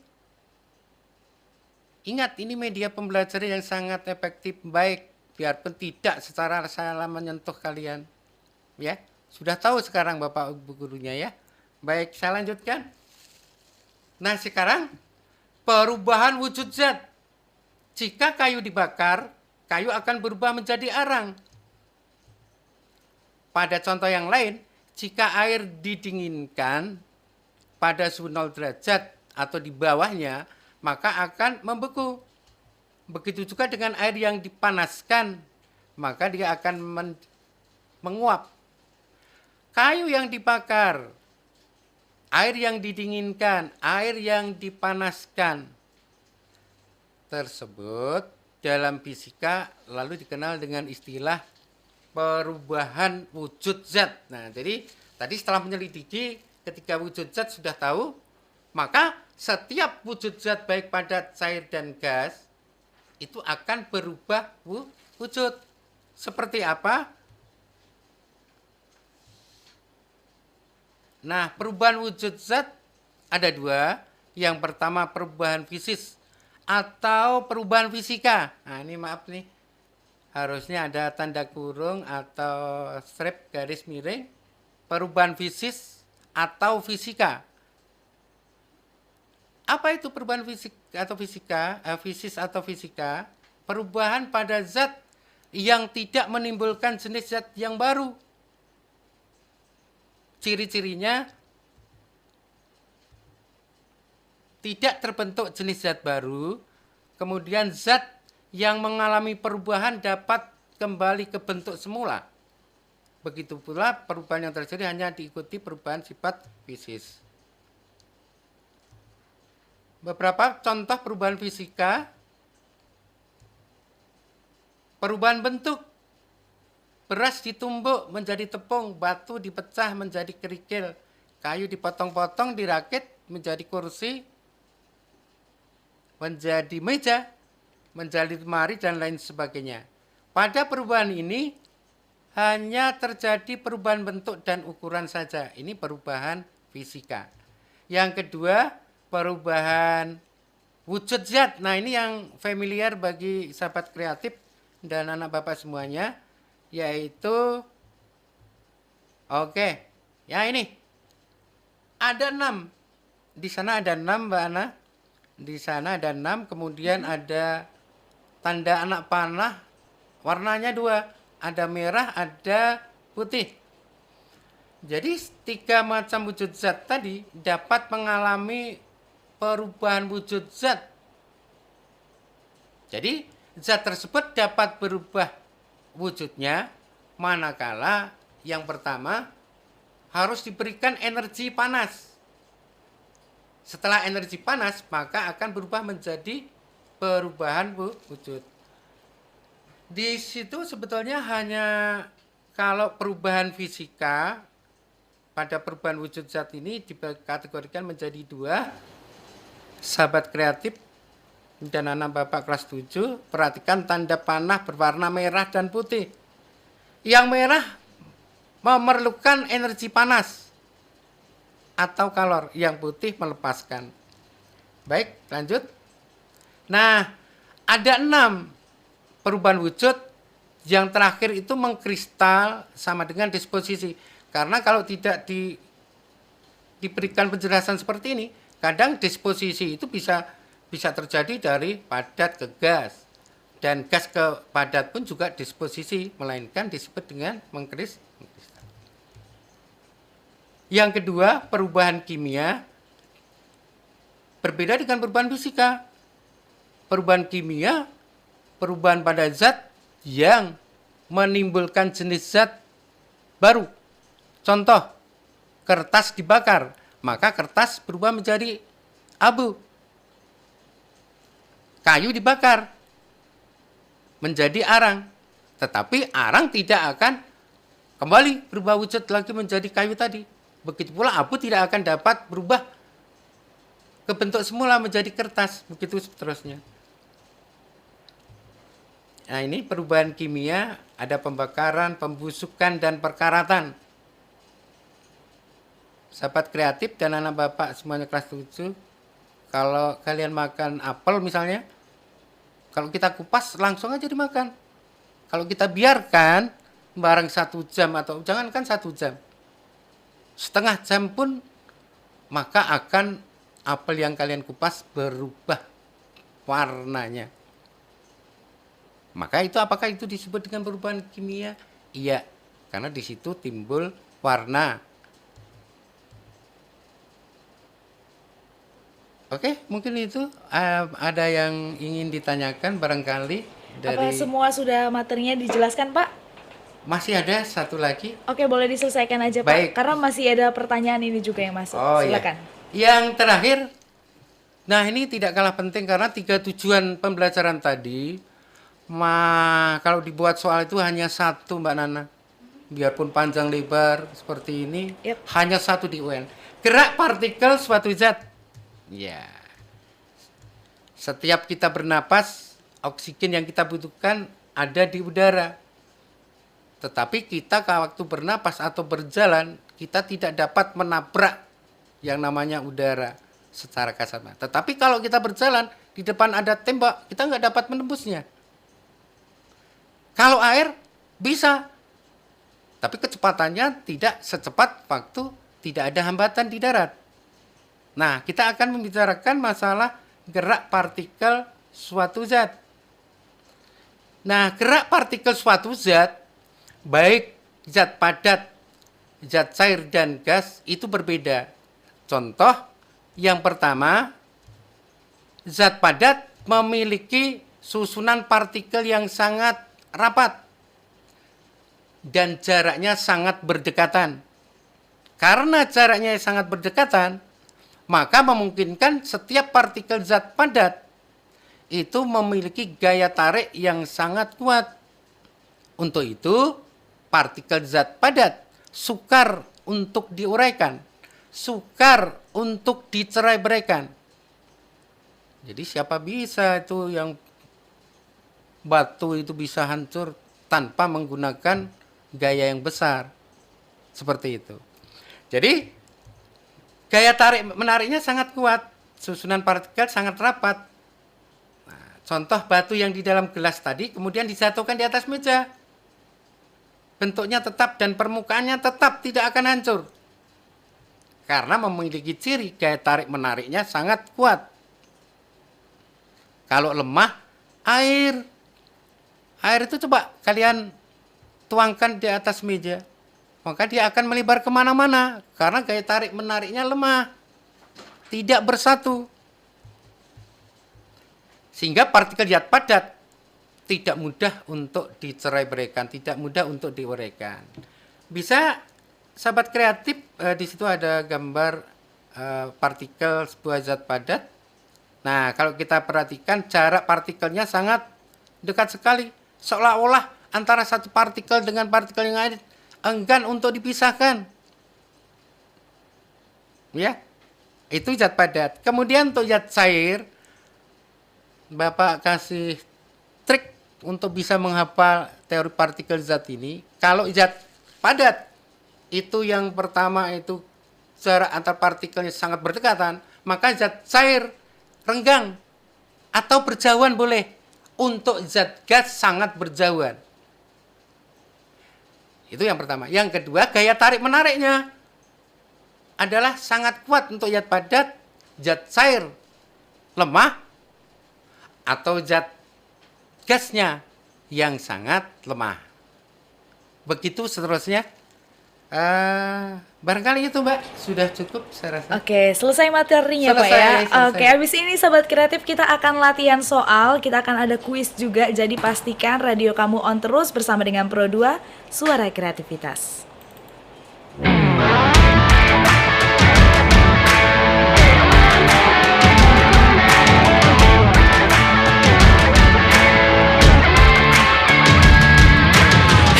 Ingat, ini media pembelajaran yang sangat efektif, baik, biarpun tidak secara salah menyentuh kalian. Ya, sudah tahu sekarang Bapak Ibu gurunya ya. Baik, saya lanjutkan. Nah, sekarang perubahan wujud zat. Jika kayu dibakar, kayu akan berubah menjadi arang. Pada contoh yang lain, jika air didinginkan pada suhu 0 derajat atau di bawahnya, maka akan membeku. Begitu juga dengan air yang dipanaskan, maka dia akan menguap. Kayu yang dibakar, air yang didinginkan, air yang dipanaskan tersebut dalam fisika lalu dikenal dengan istilah perubahan wujud zat. Nah, jadi tadi setelah menyelidiki, ketika wujud zat sudah tahu, maka setiap wujud zat baik padat, cair, dan gas itu akan berubah wujud. Seperti apa? Nah, perubahan wujud zat ada dua. Yang pertama perubahan fisis atau perubahan fisika. Nah, ini maaf nih, harusnya ada tanda kurung atau strip garis miring. Perubahan fisis atau fisika. Apa itu perubahan fisik atau fisika? Fisis atau fisika? Perubahan pada zat yang tidak menimbulkan jenis zat yang baru. Ciri-cirinya tidak terbentuk jenis zat baru, kemudian zat yang mengalami perubahan dapat kembali ke bentuk semula. Begitu pula perubahan yang terjadi hanya diikuti perubahan sifat fisis. Beberapa contoh perubahan fisika. Perubahan bentuk. Beras ditumbuk menjadi tepung, batu dipecah menjadi kerikil, kayu dipotong-potong, dirakit menjadi kursi, menjadi meja, menjadi lemari, dan lain sebagainya. Pada perubahan ini hanya terjadi perubahan bentuk dan ukuran saja. Ini perubahan fisika. Yang kedua, perubahan wujud zat. Nah, ini yang familiar bagi sahabat kreatif dan anak Bapak semuanya, yaitu ya ini ada 6. Di sana ada 6, Mbak Ana. Di sana ada 6, kemudian ada tanda anak panah, warnanya 2, ada merah, ada putih. Jadi 3 macam wujud zat tadi dapat mengalami perubahan wujud zat. Jadi zat tersebut dapat berubah wujudnya manakala yang pertama harus diberikan energi panas. Setelah energi panas, maka akan berubah menjadi perubahan wujud. Di situ sebetulnya hanya kalau perubahan fisika pada perubahan wujud zat ini dikategorikan menjadi 2. Sahabat kreatif dan anak Bapak kelas 7, perhatikan tanda panah berwarna merah dan putih. Yang merah memerlukan energi panas atau kalor, yang putih melepaskan. Baik, lanjut. Nah, ada 6 perubahan wujud. Yang terakhir itu mengkristal sama dengan disposisi. Karena kalau tidak diberikan penjelasan seperti ini, kadang disposisi itu bisa terjadi dari padat ke gas. Dan gas ke padat pun juga disposisi, melainkan disebut dengan mengkristal. Yang kedua, perubahan kimia berbeda dengan perubahan fisika. Perubahan kimia, perubahan pada zat yang menimbulkan jenis zat baru. Contoh, kertas dibakar, maka kertas berubah menjadi abu. Kayu dibakar menjadi arang, tetapi arang tidak akan kembali berubah wujud lagi menjadi kayu tadi. Begitu pula abu tidak akan dapat berubah ke bentuk semula menjadi kertas, begitu seterusnya. Nah, ini perubahan kimia, ada pembakaran, pembusukan, dan perkaratan. sahabat kreatif dan anak bapak semuanya kelas 7, kalau kalian makan apel misalnya, kalau kita kupas langsung aja dimakan. Kalau kita biarkan barang 1 jam atau jangankan 1 jam, setengah jam pun, maka akan apel yang kalian kupas berubah warnanya. Maka itu apakah itu disebut dengan perubahan kimia? Iya, karena di situ timbul warna. Oke, mungkin itu ada yang ingin ditanyakan barangkali dari... Apa semua sudah materinya dijelaskan, Pak? Masih ada satu lagi. Oke, boleh diselesaikan aja, Pak. Baik. Karena masih ada pertanyaan ini juga yang masuk. Oh, silakan. Iya. Yang terakhir, nah ini tidak kalah penting karena 3 tujuan pembelajaran tadi, kalau dibuat soal itu hanya 1, Mbak Nana. Biarpun panjang lebar seperti ini, hanya 1 di UN. Gerak partikel suatu zat. Ya. Setiap kita bernapas, oksigen yang kita butuhkan ada di udara. Tetapi kita waktu bernapas atau berjalan, kita tidak dapat menabrak yang namanya udara secara kasat mata. Tetapi kalau kita berjalan, di depan ada tembok, kita nggak dapat menembusnya. Kalau air, bisa. Tapi kecepatannya tidak secepat waktu tidak ada hambatan di darat. Nah, kita akan membicarakan masalah gerak partikel suatu zat. Nah, gerak partikel suatu zat, baik zat padat, zat cair, dan gas, itu berbeda. Contoh, yang pertama, zat padat memiliki susunan partikel yang sangat rapat dan jaraknya sangat berdekatan. Karena jaraknya sangat berdekatan, maka memungkinkan setiap partikel zat padat itu memiliki gaya tarik yang sangat kuat. Untuk itu, partikel zat padat sukar untuk diuraikan, sukar untuk dicerai-beraikan. Jadi siapa bisa itu yang batu itu bisa hancur tanpa menggunakan gaya yang besar. Seperti itu. Jadi gaya tarik menariknya sangat kuat, susunan partikel sangat rapat. Nah, contoh batu yang di dalam gelas tadi kemudian dijatuhkan di atas meja. Bentuknya tetap dan permukaannya tetap tidak akan hancur. Karena memiliki ciri gaya tarik menariknya sangat kuat. Kalau lemah, air itu coba kalian tuangkan di atas meja. Maka dia akan melebar kemana-mana karena gaya tarik menariknya lemah, tidak bersatu. Sehingga partikel zat padat tidak mudah untuk dicerai-beraikan, tidak mudah untuk diuraikan. Bisa sahabat kreatif, di situ ada gambar partikel sebuah zat padat. Nah, kalau kita perhatikan jarak partikelnya sangat dekat sekali, seolah-olah antara satu partikel dengan partikel yang lain enggan untuk dipisahkan. Ya. Itu zat padat. Kemudian untuk zat cair, Bapak kasih trik untuk bisa menghafal teori partikel zat ini. Kalau zat padat, itu yang pertama itu jarak antar partikelnya sangat berdekatan, maka zat cair renggang atau berjauhan boleh. Untuk zat gas sangat berjauhan. Itu yang pertama. Yang kedua, gaya tarik menariknya adalah sangat kuat untuk zat padat, zat cair lemah, atau zat gasnya yang sangat lemah. Begitu seterusnya. Barangkali itu Mbak, sudah cukup saya rasa. Oke, selesai materinya Pak ya. Selesai. Oke, habis ini Sobat Kreatif kita akan latihan soal, kita akan ada kuis juga. Jadi pastikan radio kamu on terus bersama dengan Pro 2, Suara Kreativitas.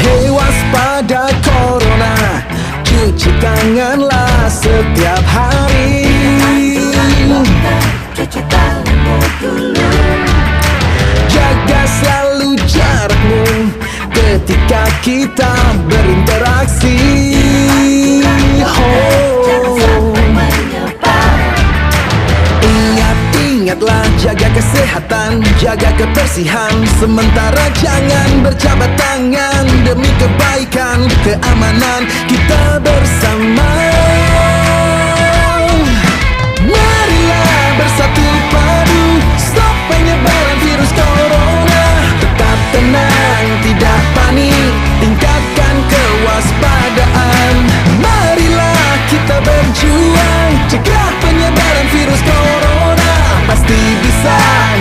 Hei waspada corona, cuci tanganlah setiap hari. Jaga selalu jarakmu ketika kita berinteraksi. Oh. jaga kebersihan. Sementara jangan berjabat tangan demi kebaikan, keamanan kita bersama. Marilah bersatu padu, stop penyebaran virus corona. Tetap tenang, tidak panik, tingkatkan kewaspadaan. Marilah kita berjuang, cegah penyebaran virus corona. Pasti bisa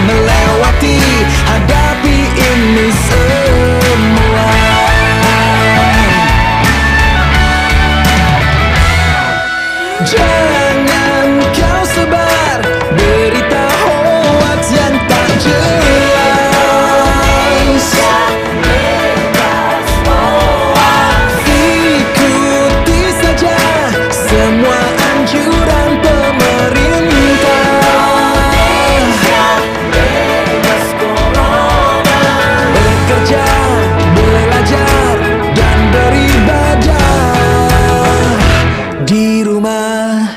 melewati, hadapi ini semua. Jangan kau sebar berita hoax yang tak jelas. Ikuti saja semua anjuran pemerintah. Bekerja, belajar, dan beribadah di rumah.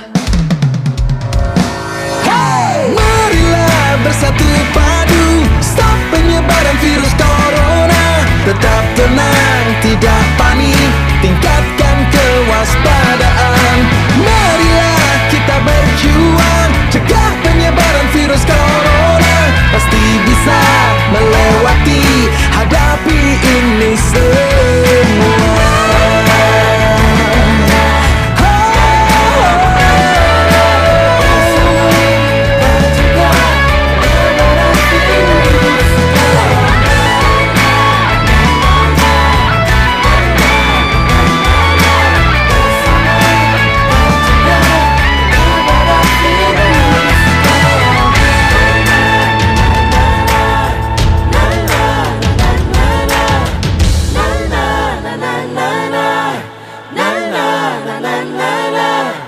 Hey! Marilah bersatu padu, stop penyebaran virus corona. Tetap tenang, tidak panik, tingkatkan kewaspadaan. Marilah kita berjuang, cegah penyebaran virus corona. Pasti bisa melewati, hadapi ini semua.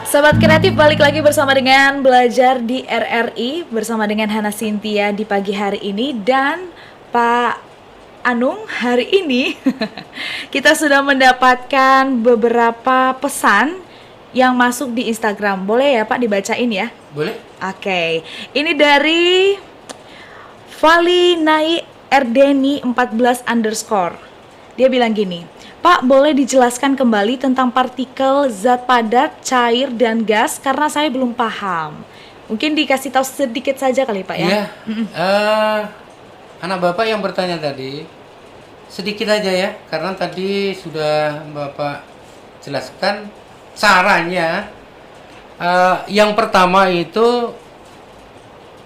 Sobat Kreatif, balik lagi bersama dengan Belajar di RRI bersama dengan Hana Cynthia di pagi hari ini. Dan Pak Anung, hari ini kita sudah mendapatkan beberapa pesan yang masuk di Instagram. Boleh ya Pak dibacain ya? Boleh. Oke, ini dari Vali Nai Erdeni 14 _ Dia bilang gini, Pak, boleh dijelaskan kembali tentang partikel, zat padat, cair, dan gas karena saya belum paham. Mungkin dikasih tahu sedikit saja kali Pak ya? Iya. Anak Bapak yang bertanya tadi, sedikit aja ya, karena tadi sudah Bapak jelaskan caranya. Yang pertama itu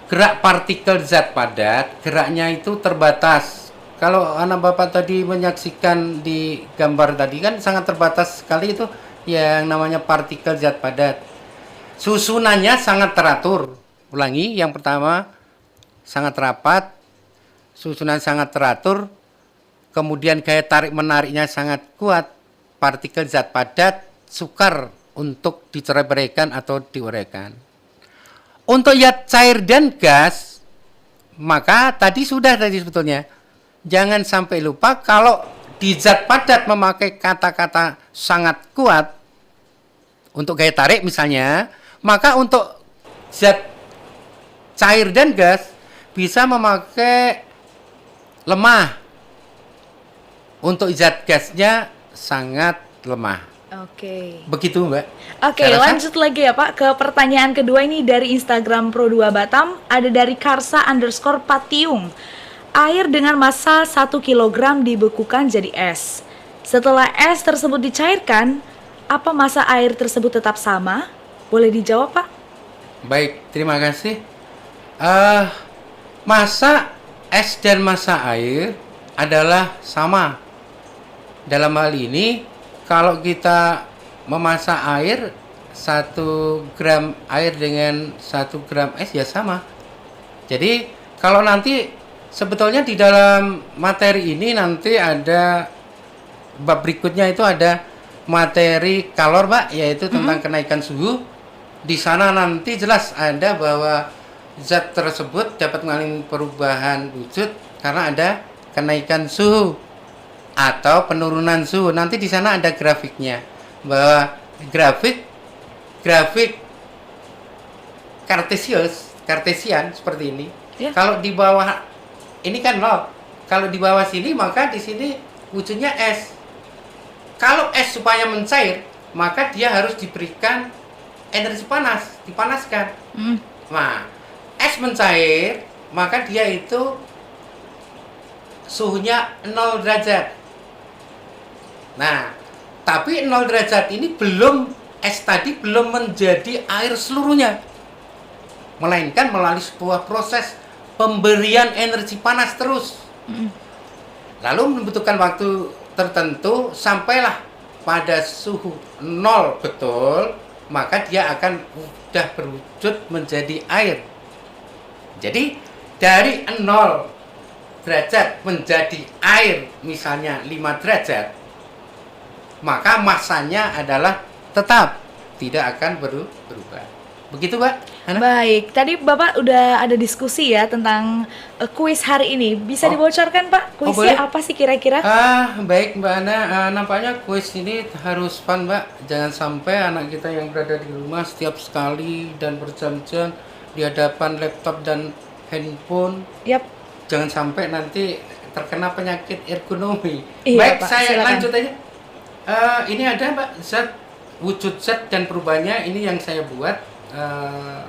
gerak partikel zat padat, geraknya itu terbatas. Kalau anak Bapak tadi menyaksikan di gambar tadi kan sangat terbatas sekali itu yang namanya partikel zat padat. Susunannya sangat teratur. Ulangi, yang pertama sangat rapat, susunan sangat teratur, kemudian gaya tarik menariknya sangat kuat. Partikel zat padat sukar untuk dicerai-beraikan atau diuraikan. Untuk zat cair dan gas, maka tadi sudah sebetulnya. Jangan sampai lupa kalau di zat padat memakai kata-kata sangat kuat untuk gaya tarik misalnya, maka untuk zat cair dan gas bisa memakai lemah. Untuk zat gasnya sangat lemah. Oke. Begitu Mbak. Oke, lanjut lagi ya Pak ke pertanyaan kedua ini dari Instagram Pro2 Batam. Ada dari Karsa _ Patiung. Air dengan massa 1 kg dibekukan jadi es. Setelah es tersebut dicairkan, apa massa air tersebut tetap sama? Boleh dijawab Pak? Baik, terima kasih. Massa es dan massa air adalah sama. Dalam hal ini, kalau kita memasak air, 1 gram air dengan 1 gram es ya sama. Jadi, kalau nanti sebetulnya di dalam materi ini nanti ada bab berikutnya itu ada materi kalor Pak, yaitu tentang kenaikan suhu. Di sana nanti jelas ada bahwa zat tersebut dapat mengalami perubahan wujud karena ada kenaikan suhu atau penurunan suhu. Nanti di sana ada grafiknya, bahwa grafik kartesian seperti ini. Kalau di bawah ini kan 0. Kalau di bawah sini maka di sini wujudnya es. Kalau es supaya mencair, maka dia harus diberikan energi panas, dipanaskan. Nah, es mencair, maka dia itu suhunya 0 derajat. Nah, tapi 0 derajat ini es tadi belum menjadi air seluruhnya, melainkan melalui sebuah proses pemberian energi panas terus. Lalu membutuhkan waktu tertentu, sampailah pada suhu 0 betul, maka dia akan sudah berwujud menjadi air. Jadi dari 0 derajat menjadi air misalnya 5 derajat, maka masanya adalah tetap tidak akan berubah. Begitu, Pak? Baik, tadi Bapak udah ada diskusi ya tentang kuis hari ini. Bisa dibocorkan, Pak? Kuisnya apa sih kira-kira? Baik Mbak Ana, nampaknya kuis ini harus fun, Mbak. Jangan sampai anak kita yang berada di rumah setiap sekali dan berjam-jam di hadapan laptop dan handphone. Yap. Jangan sampai nanti terkena penyakit ergonomi. Iya, Baik, Pak, saya silakan. lanjut aja. Ini ada, Mbak, wujud zat dan perubahannya. Ini yang saya buat 3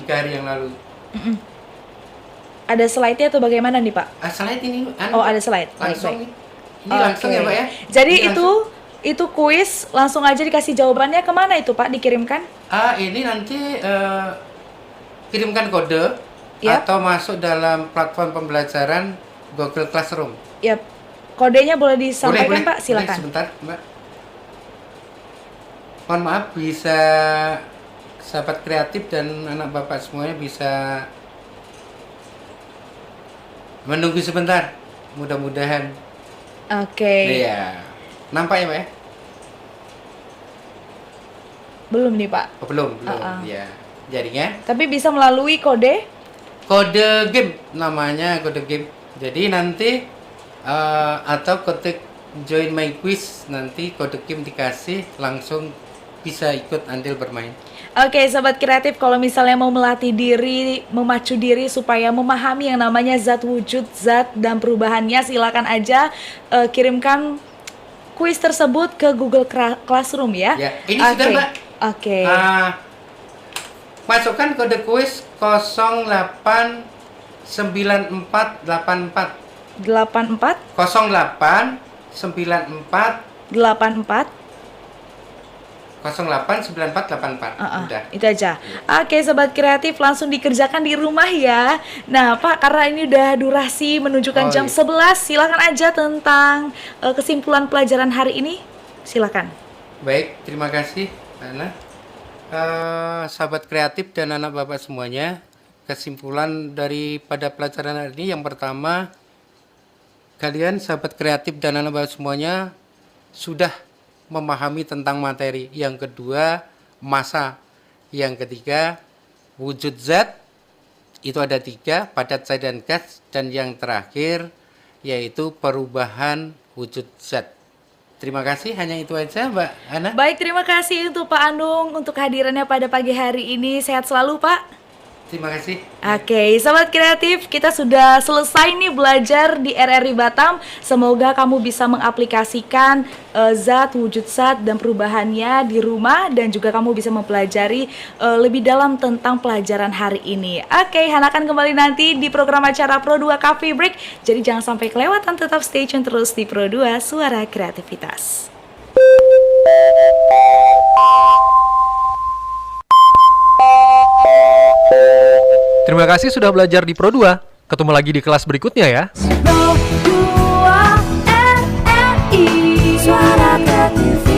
hari yang lalu. Ada slide-nya atau bagaimana nih, Pak? Slide ini. Ada slide. Langsung. Baik. Ini langsung ya, Pak ya. Jadi Ini itu kuis langsung aja dikasih jawabannya kemana itu, Pak? Dikirimkan? Ini nanti kirimkan kode Yap. atau masuk dalam platform pembelajaran Google Classroom. Yap. Kodenya boleh disampaikan, Boleh, Pak? Silakan. Boleh, sebentar, Mbak. Mohon maaf, bisa sahabat kreatif dan anak Bapak semuanya bisa menunggu sebentar. Mudah-mudahan. Oke. Iya. Nampak ya, Pak ya? Belum nih, Pak. Belum. Ya. Jadinya Tapi bisa melalui kode? Kode game namanya, kode game. Jadi nanti atau ketik join my quiz, nanti kode game dikasih, langsung bisa ikut andil bermain. Oke, sahabat kreatif, kalau misalnya mau melatih diri, memacu diri supaya memahami yang namanya zat wujud, zat dan perubahannya, silakan aja kirimkan kuis tersebut ke Google Classroom ya. Ya, ini sudah, Mbak. Oke. Masukkan kode kuis 089484 84 0894 84 089484. Udah. Itu aja. Oke, sobat kreatif, langsung dikerjakan di rumah ya. Nah, Pak, karena ini udah durasi menunjukkan jam 11, silakan aja tentang kesimpulan pelajaran hari ini. Silakan. Baik, terima kasih, Ana. Sahabat kreatif dan anak Bapak semuanya, kesimpulan daripada pelajaran hari ini yang pertama, kalian sahabat kreatif dan anak Bapak semuanya sudah memahami tentang materi. Yang kedua, massa. Yang ketiga, wujud zat. Itu ada 3, padat, cair, dan gas. Dan yang terakhir, yaitu perubahan wujud zat. Terima kasih, hanya itu aja, Mbak Ana. Baik, terima kasih untuk Pak Anung untuk kehadirannya pada pagi hari ini. Sehat selalu, Pak. Terima kasih. Oke, sahabat kreatif, kita sudah selesai nih belajar di RRI Batam. Semoga kamu bisa mengaplikasikan zat, wujud zat, dan perubahannya di rumah. Dan juga kamu bisa mempelajari lebih dalam tentang pelajaran hari ini. Oke, Hana akan kembali nanti di program acara Pro 2 Coffee Break. Jadi jangan sampai kelewatan, tetap stay tune terus di Pro 2 Suara Kreativitas. Terima kasih sudah belajar di Pro 2. Ketemu lagi di kelas berikutnya ya. Pro 2 RRI Suara Kreativitas.